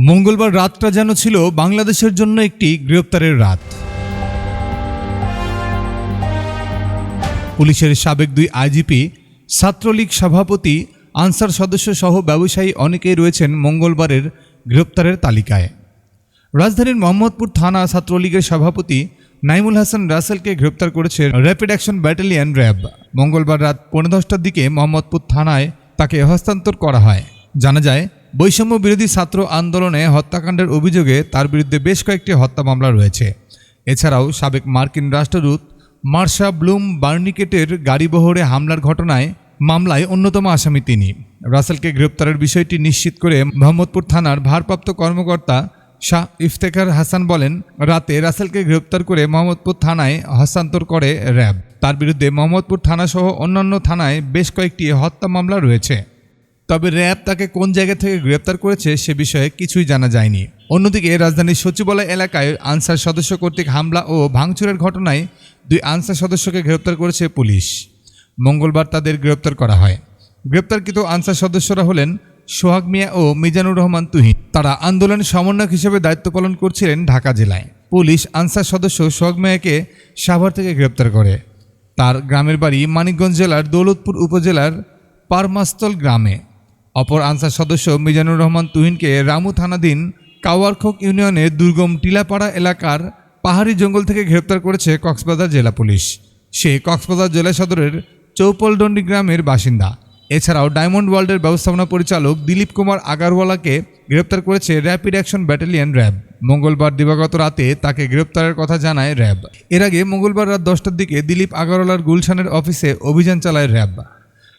মঙ্গলবার রাতটা যেন ছিল বাংলাদেশের জন্য একটি গ্রেপ্তারের রাত। পুলিশের সাবেক 2 আইজিপি, ছাত্রলীগ সভাপতি, আনসার সদস্য সহ ব্যবসায়ী অনেকেই রয়েছেন মঙ্গলবারের গ্রেপ্তারের তালিকায়। রাজধানীর মোহাম্মদপুর থানা ছাত্রলীগের সভাপতি নাইমুল হাসান রাসেলকে গ্রেপ্তার করেছে র্যাপিড অ্যাকশন ব্যাটালিয়ন র্যাব। মঙ্গলবার রাত 10:15টার দিকে মোহাম্মদপুর থানায় তাকে হস্তান্তর করা হয়। জানা যায়, বৈষম্য বিরোধী ছাত্র আন্দোলনে হত্যাকাণ্ডের অভিযোগে তার বিরুদ্ধে বেশ কয়েকটি হত্যা মামলা রয়েছে। এছাড়াও সাবেক মার্কিন রাষ্ট্রদূত মার্শা ব্লুম বার্নিকেটের গাড়িবহরে হামলার মামলায় অন্যতম আসামি তিনি। রাসেলকে গ্রেপ্তারের বিষয়টি নিশ্চিত করে মোহাম্মদপুর থানার ভারপ্রাপ্ত কর্মকর্তা শাহ ইফতেখার হাসান বলেন, রাতে রাসেলকে গ্রেপ্তার করে মোহাম্মদপুর থানায় হস্তান্তর করে র্যাব। তার বিরুদ্ধে মোহাম্মদপুর থানাসহ অন্যান্য থানায় বেশ কয়েকটি হত্যা মামলা রয়েছে। তবে র্যাব তাকে কোন জায়গা থেকে গ্রেপ্তার করেছে সে বিষয়ে কিছুই জানা যায়নি। অন্যদিকে রাজধানীর সচিবালয় এলাকায় আনসার সদস্য কর্তৃক হামলা ও ভাঙচুরের ঘটনায় 2 আনসার সদস্যকে গ্রেপ্তার করেছে পুলিশ। মঙ্গলবার তাদের গ্রেপ্তার করা হয়। গ্রেপ্তারকৃত আনসার সদস্যরা হলেন সোহাগ মিয়া ও মিজানুর রহমান তুহিন। তারা আন্দোলন সমন্বয়ক হিসেবে দায়িত্ব পালন করছিলেন ঢাকা জেলায়। পুলিশ আনসার সদস্য সোহাগ মিয়াকে সাভার থেকে গ্রেপ্তার করে। তার গ্রামের বাড়ি মানিকগঞ্জ জেলার দৌলতপুর উপজেলার পারমাস্তল গ্রামে। অপর আনসার সদস্য মিজানুর রহমান তুহিনকে রামু থানাধীন কাওয়ারখোক ইউনিয়নের দুর্গম টিলাপাড়া এলাকার পাহাড়ি জঙ্গল থেকে গ্রেপ্তার করেছে কক্সবাজার জেলা পুলিশ। সে কক্সবাজার জেলা সদরের চৌপলদন্ডি গ্রামের বাসিন্দা। এছাড়াও ডায়মন্ড ওয়ার্ল্ডের ব্যবস্থাপনা পরিচালক দিলীপ কুমার আগারওয়ালাকে গ্রেপ্তার করেছে র্যাপিড অ্যাকশন ব্যাটালিয়ন র্যাব। মঙ্গলবার দিবাগত রাতে তাকে গ্রেপ্তারের কথা জানায় র্যাব। এর আগে মঙ্গলবার রাত 10টার দিকে দিলীপ আগারওয়ালার গুলশানের অফিসে অভিযান চালায় র্যাব।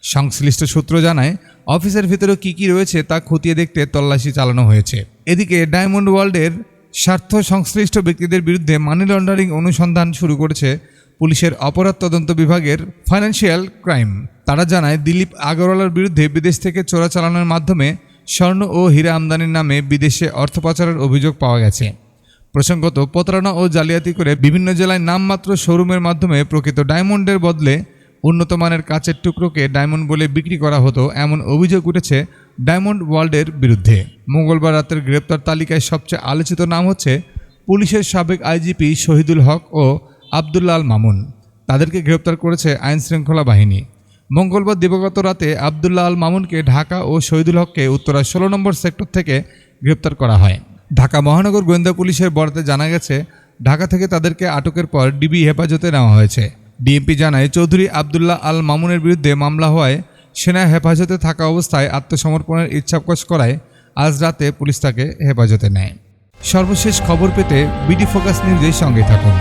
সংশ্লিষ্ট সূত্র জানায়, অফিসের ভিতরে কী রয়েছে তা খতিয়ে দেখতে তল্লাশি চালানো হয়েছে। এদিকে ডায়মন্ড ওয়ার্ল্ডের স্বার্থ সংশ্লিষ্ট ব্যক্তিদের বিরুদ্ধে মানি লন্ডারিং অনুসন্ধান শুরু করেছে পুলিশের অপরাধ তদন্ত বিভাগের ফাইন্যান্সিয়াল ক্রাইম। তারা জানায়, দিলীপ আগারওয়ালার বিরুদ্ধে বিদেশ থেকে চোরাচালানের মাধ্যমে স্বর্ণ ও হীরা আমদানির নামে বিদেশে অর্থ পাচারের অভিযোগ পাওয়া গেছে। প্রসঙ্গত, প্রতারণা ও জালিয়াতি করে বিভিন্ন জেলায় নামমাত্র শোরুমের মাধ্যমে প্রকৃত ডায়মন্ডের বদলে উন্নত মানের কাচের টুকরোকে ডায়মন্ড বলে বিক্রি করা হতো, এমন অভিযোগ উঠেছে ডায়মন্ড ওয়ার্ল্ডের বিরুদ্ধে। মঙ্গলবার রাতের গ্রেপ্তার তালিকায় সবচেয়ে আলোচিত নাম হচ্ছে পুলিশের সাবেক আইজিপি শহীদুল হক ও আবদুল্লাহ আল মামুন। তাদেরকে গ্রেপ্তার করেছে আইনশৃঙ্খলা বাহিনী। মঙ্গলবার দিবাগত রাতে আবদুল্লাহ আল মামুনকে ঢাকা ও শহীদুল হককে উত্তরা 16 নম্বর সেক্টর থেকে গ্রেপ্তার করা হয়। ঢাকা মহানগর গোয়েন্দা পুলিশের বরাতে জানা গেছে, ঢাকা থেকে তাদেরকে আটকের পর ডিবি হেফাজতে নেওয়া হয়েছে। ডিএমপি জানায়, চৌধুরী আবদুল্লাহ আল মামুনের বিরুদ্ধে মামলা হওয়ায় সেনা হেফাজতে থাকা অবস্থায় আত্মসমর্পণের ইচ্ছা প্রকাশ করায় আজ রাতে পুলিশ তাকে হেফাজতে নেয়। সর্বশেষ খবর পেতে বিডি ফোকাস নিউজের সঙ্গে থাকুন।